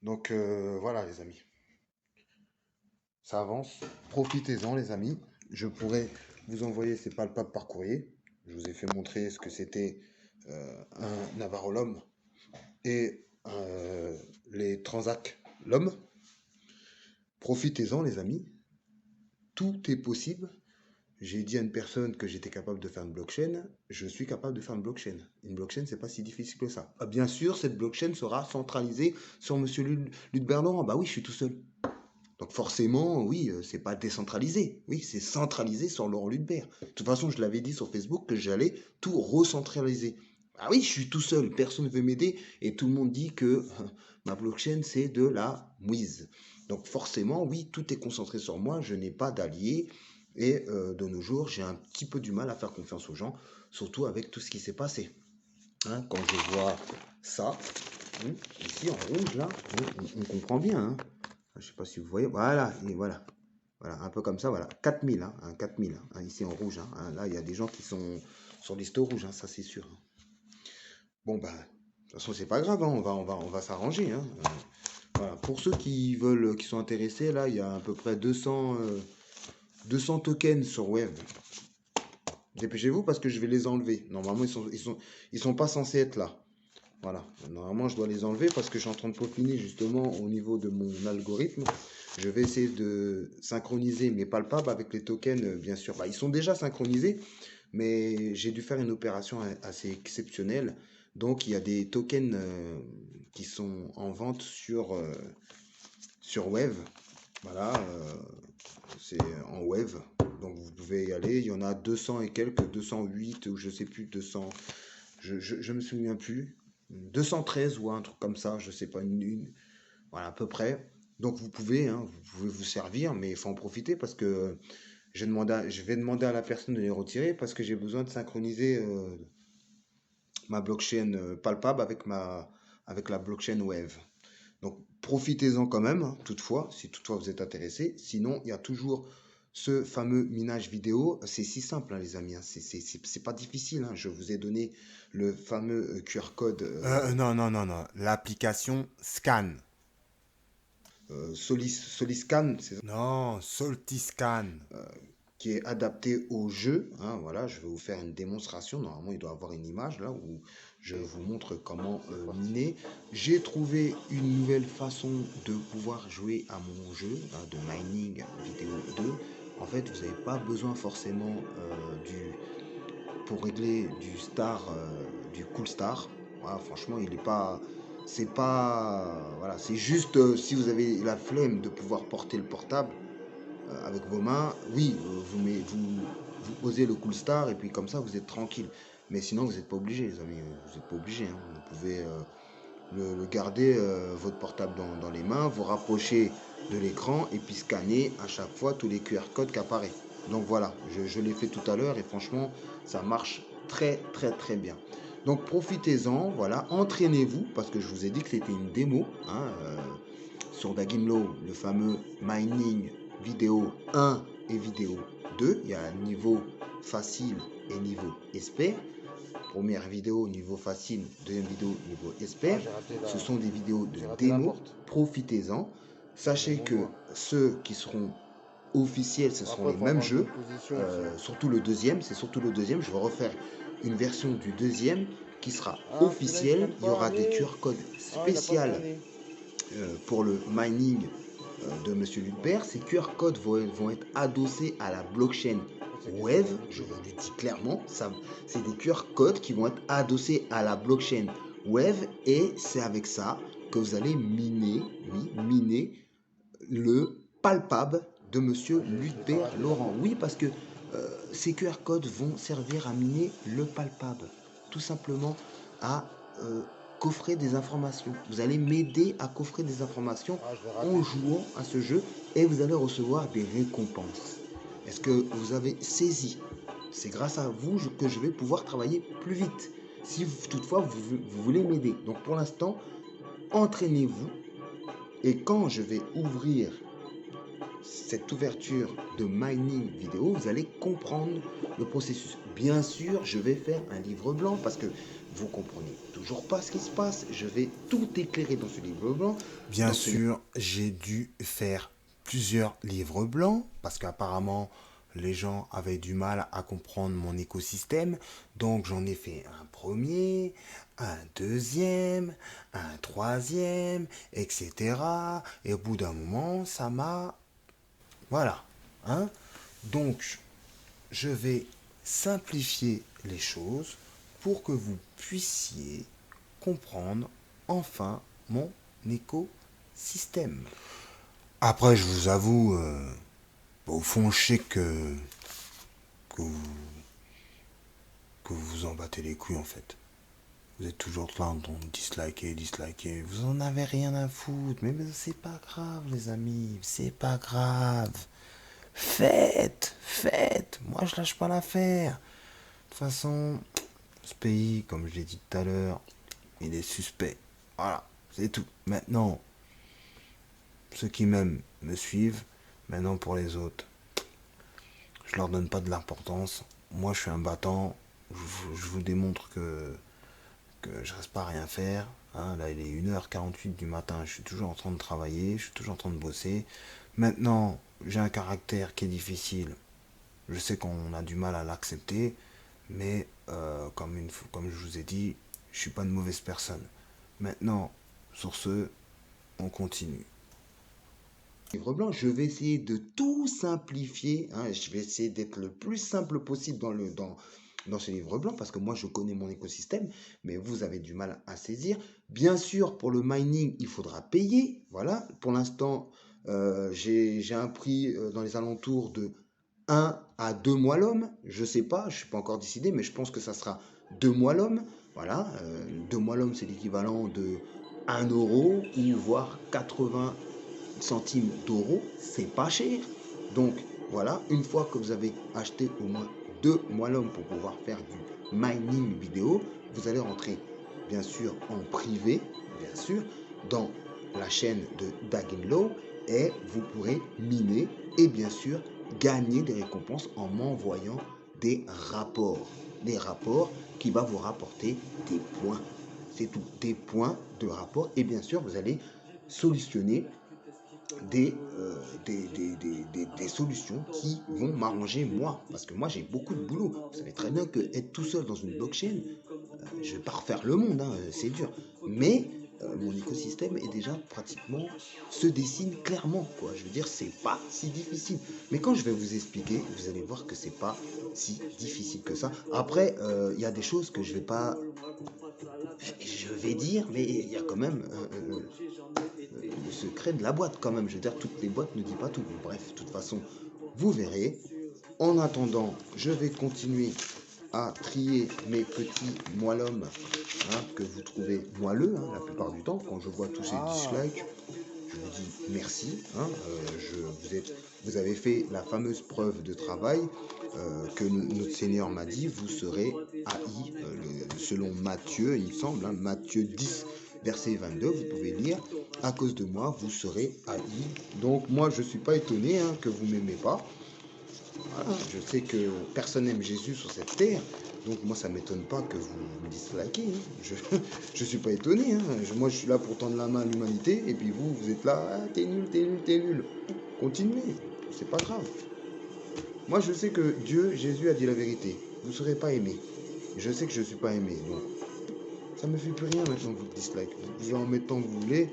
Donc voilà les amis, ça avance. Profitez-en les amis. Je pourrais vous envoyer ces palpables par courrier. Je vous ai fait montrer ce que c'était un Navarolome et les Transac l'homme. Profitez-en les amis. Tout est possible. J'ai dit à une personne que j'étais capable de faire une blockchain. Je suis capable de faire une blockchain. Une blockchain, c'est pas si difficile que ça. Ah, bien sûr, cette blockchain sera centralisée sur Monsieur Ludbert Laurent. Bah oui, je suis tout seul. Donc forcément, oui, c'est pas décentralisé. Oui, c'est centralisé sur Laurent Ludbert. De toute façon, je l'avais dit sur Facebook que j'allais tout recentraliser. Ah oui, je suis tout seul, personne ne veut m'aider et tout le monde dit que ma blockchain c'est de la mouise. Donc forcément, oui, tout est concentré sur moi, je n'ai pas d'alliés et de nos jours, j'ai un petit peu du mal à faire confiance aux gens, surtout avec tout ce qui s'est passé. Hein, quand je vois ça, ici en rouge là, on comprend bien. Hein. Je sais pas si vous voyez. Voilà, et voilà. Voilà, un peu comme ça, voilà. 4000, hein, 4000, hein, ici en rouge. Hein. Là, il y a des gens qui sont sur liste rouge, hein, ça c'est sûr. Hein. Bon, bah, de toute façon, c'est pas grave, hein, on va s'arranger. Hein. Voilà. Pour ceux qui veulent, qui sont intéressés, là, il y a à peu près 200 tokens sur Web. Dépêchez-vous parce que je vais les enlever. Normalement, ils sont pas censés être là. Voilà, normalement je dois les enlever parce que je suis en train de peaufiner justement au niveau de mon algorithme. Je vais essayer de synchroniser mes palpables avec les tokens, bien sûr. Bah, ils sont déjà synchronisés, mais j'ai dû faire une opération assez exceptionnelle. Donc il y a des tokens qui sont en vente sur Wave. Voilà, c'est en Wave. Donc vous pouvez y aller. Il y en a 200 et quelques, 208 ou je sais plus, 200. Je me souviens plus. 213 ou un truc comme ça, je sais pas, voilà, à peu près. Donc vous pouvez vous servir, mais il faut en profiter parce que je vais demander à la personne de les retirer parce que j'ai besoin de synchroniser ma blockchain palpable avec la blockchain Wave. Donc profitez-en quand même, hein, toutefois, si toutefois vous êtes intéressé. Sinon, il y a toujours ce fameux minage vidéo. C'est si simple, hein, les amis. Hein. C'est pas difficile. Hein. Je vous ai donné le fameux QR code Non, non, non, non. L'application Scan. Soliscan, Non, Soltiscan. qui est adapté au jeu. Hein, voilà, je vais vous faire une démonstration. Normalement, il doit avoir une image là où je vous montre comment miner. J'ai trouvé une nouvelle façon de pouvoir jouer à mon jeu hein, de mining vidéo 2. En fait, vous n'avez pas besoin forcément pour régler du cool star. Voilà, franchement, il est pas, c'est pas, voilà, c'est juste si vous avez la flemme de pouvoir porter le portable, avec vos mains, oui, vous posez le cool star et puis comme ça vous êtes tranquille. Mais sinon vous n'êtes pas obligé les amis, vous n'êtes pas obligé. Hein. Vous pouvez le garder votre portable dans les mains, vous rapprocher de l'écran et puis scanner à chaque fois tous les QR codes qui apparaissent. Donc voilà, je l'ai fait tout à l'heure et franchement ça marche très très très bien. Donc profitez-en, voilà, entraînez-vous parce que je vous ai dit que c'était une démo. Hein, sur Dagimlo, le fameux mining vidéo 1 et vidéo 2. Il y a un niveau facile et niveau expert. Première vidéo niveau facile, deuxième vidéo niveau expert. Ce sont des vidéos de démo. Profitez-en. Sachez que ceux qui seront officiels, ce seront les mêmes jeux. Surtout le deuxième, c'est surtout le deuxième. Je vais refaire une version du deuxième qui sera officielle. Il y aura des QR codes spéciaux pour le mining de Monsieur Ludbert. Ces QR codes vont être adossés à la blockchain Wave. Je vous le dis clairement, c'est des QR codes qui vont être adossés à la blockchain Wave et c'est avec ça que vous allez miner, oui, miner le palpable de Monsieur Ludbert Laurent. Oui, parce que ces QR codes vont servir à miner le palpable, tout simplement à coffrer des informations. Vous allez m'aider à coffrer des informations en jouant à ce jeu et vous allez recevoir des récompenses. Est-ce que vous avez saisi? C'est grâce à vous que je vais pouvoir travailler plus vite. Si toutefois vous voulez m'aider. Donc pour l'instant, entraînez-vous et quand je vais ouvrir cette ouverture de mining vidéo, vous allez comprendre le processus. Bien sûr, je vais faire un livre blanc parce que vous comprenez toujours pas ce qui se passe, je vais tout éclairer dans ce livre blanc. Bien Dans ce sûr, j'ai dû faire plusieurs livres blancs parce qu'apparemment les gens avaient du mal à comprendre mon écosystème. Donc j'en ai fait un premier, un deuxième, un troisième, etc. Et au bout d'un moment, ça m'a... Voilà. Hein? Donc je vais simplifier les choses pour que vous puissiez comprendre enfin mon écosystème. Après, je vous avoue, au fond, je sais que, vous, que vous vous en battez les couilles en fait. Vous êtes toujours là en train de disliker, disliker. Vous en avez rien à foutre. Mais c'est pas grave, les amis. C'est pas grave. Faites, faites. Moi, je lâche pas l'affaire. De toute façon, ce pays, comme je l'ai dit tout à l'heure, il est suspect. Voilà, c'est tout. Maintenant, ceux qui m'aiment me suivent. Maintenant, pour les autres, je leur donne pas de l'importance. Moi, je suis un battant. Je vous démontre que je reste pas à rien faire. Hein, là, il est 1h48 du matin. Je suis toujours en train de travailler. Je suis toujours en train de bosser. Maintenant, j'ai un caractère qui est difficile. Je sais qu'on a du mal à l'accepter. Mais comme je vous ai dit, je suis pas une mauvaise personne. Maintenant, sur ce, on continue. livre blanc, je vais essayer de tout simplifier, hein, je vais essayer d'être le plus simple possible dans ce livre blanc, parce que moi je connais mon écosystème, mais vous avez du mal à saisir. Bien sûr, pour le mining, il faudra payer. Voilà, pour l'instant, j'ai un prix dans les alentours de 1 à 2 mois l'homme. Je sais pas, je suis pas encore décidé, mais je pense que ça sera 2 mois l'homme. Voilà, 2 mois l'homme, c'est l'équivalent de 1 euro ou voire 80 centimes d'euros, c'est pas cher. Donc voilà, une fois que vous avez acheté au moins 2 mois l'homme pour pouvoir faire du mining vidéo, vous allez rentrer bien sûr en privé, bien sûr, dans la chaîne de Dagenlow et vous pourrez miner et bien sûr gagner des récompenses en m'envoyant des rapports. Des rapports qui va vous rapporter des points. C'est tout, des points de rapport et bien sûr vous allez solutionner des solutions qui vont m'arranger moi. Parce que moi, j'ai beaucoup de boulot. Vous savez très bien que être tout seul dans une blockchain, je vais pas refaire le monde, hein, c'est dur. Mais mon écosystème est déjà pratiquement se dessine clairement, quoi. Je veux dire, c'est pas si difficile. Mais quand je vais vous expliquer, vous allez voir que c'est pas si difficile que ça. Après, il y a des choses que je vais dire, mais il y a quand même le secret de la boîte quand même. Je veux dire, toutes les boîtes ne disent pas tout. Bon, bref, de toute façon, vous verrez. En attendant, je vais continuer à trier mes petits moellons que vous trouvez moelleux la plupart du temps. Quand je vois tous ces dislikes, je vous dis merci. Vous avez fait la fameuse preuve de travail que notre Seigneur m'a dit, vous serez haïs, selon Matthieu, il me semble, Matthieu 10, verset 22, vous pouvez lire, à cause de moi, vous serez haïs. Donc moi, je ne suis pas étonné que vous ne m'aimez pas. Voilà, je sais que personne n'aime Jésus sur cette terre, donc moi ça m'étonne pas que vous me dislikez. Je suis pas étonné. Moi je suis là pour tendre la main à l'humanité, et puis vous êtes là, ah, t'es nul, t'es nul, t'es nul. Continuez, c'est pas grave. Moi je sais que Dieu, Jésus a dit la vérité. Vous ne serez pas aimé. Je sais que je ne suis pas aimé, donc ça me fait plus rien maintenant que vous dislike. Vous pouvez en mettre tant que vous voulez.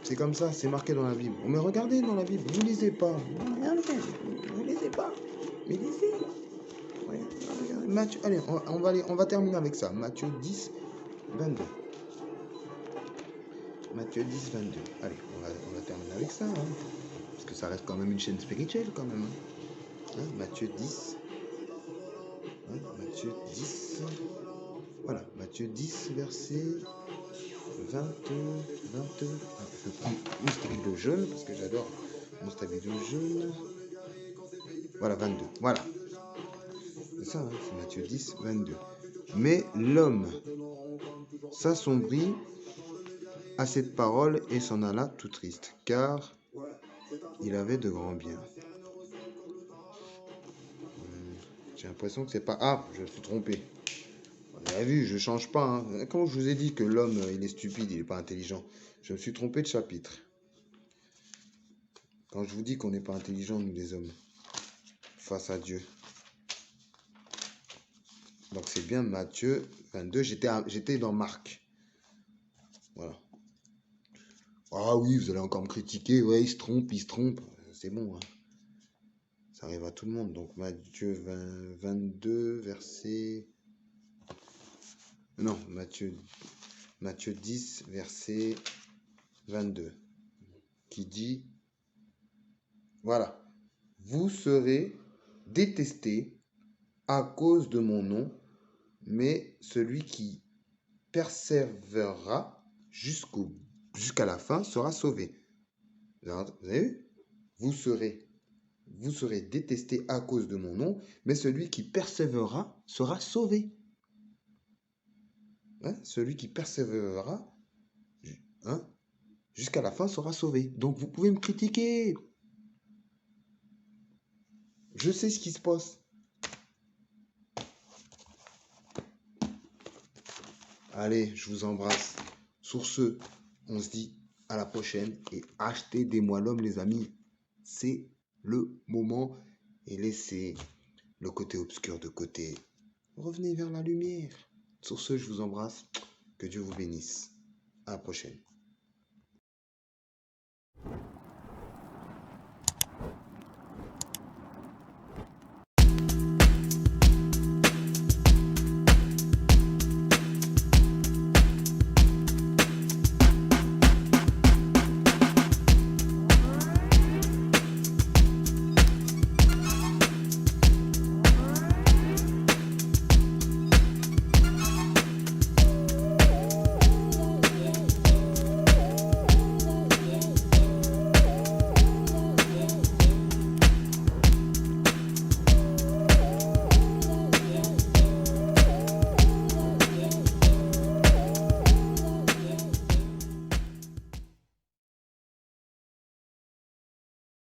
C'est comme ça, c'est marqué dans la Bible. Mais regardez dans la Bible, vous lisez pas. Vous lisez pas. Mais lisez. Ouais, Matthieu, allez, on va terminer avec ça. Matthieu 10, 22. Matthieu 10, 22. Allez, on va terminer avec ça. Parce que ça reste quand même une chaîne spirituelle quand même. Matthieu 10. Matthieu 10. Voilà, Matthieu 10, verset 20, 22. Je prends mon stabilo jaune parce que j'adore mon stabilo jaune. Voilà, 22. Voilà. C'est ça, c'est Matthieu 10, 22. Mais l'homme s'assombrit à cette parole et s'en alla tout triste, car il avait de grands biens. J'ai l'impression que c'est pas... Ah, je me suis trompé. Vous avez vu, je change pas, hein. Quand je vous ai dit que l'homme, il est stupide, il n'est pas intelligent, je me suis trompé de chapitre. Quand je vous dis qu'on n'est pas intelligent, nous les hommes, face à Dieu. Donc c'est bien Matthieu 22, j'étais dans Marc. Voilà. Ah oui, vous allez encore me critiquer, ouais, il se trompe. C'est bon, hein. Ça arrive à tout le monde. Donc Matthieu 22, verset... Non, Matthieu 10, verset 22, qui dit, voilà, vous serez détestés à cause de mon nom, mais celui qui persévérera jusqu'à la fin sera sauvé. Vous avez vu? Vous serez détestés à cause de mon nom, mais celui qui persévérera sera sauvé. Hein? Celui qui persévérera, hein, jusqu'à la fin sera sauvé. Donc vous pouvez me critiquer. Je sais ce qui se passe. Allez, je vous embrasse. Sur ce, on se dit à la prochaine et achetez des mois l'homme, les amis. C'est le moment et laissez le côté obscur de côté. Revenez vers la lumière. Sur ce, je vous embrasse. Que Dieu vous bénisse. À la prochaine.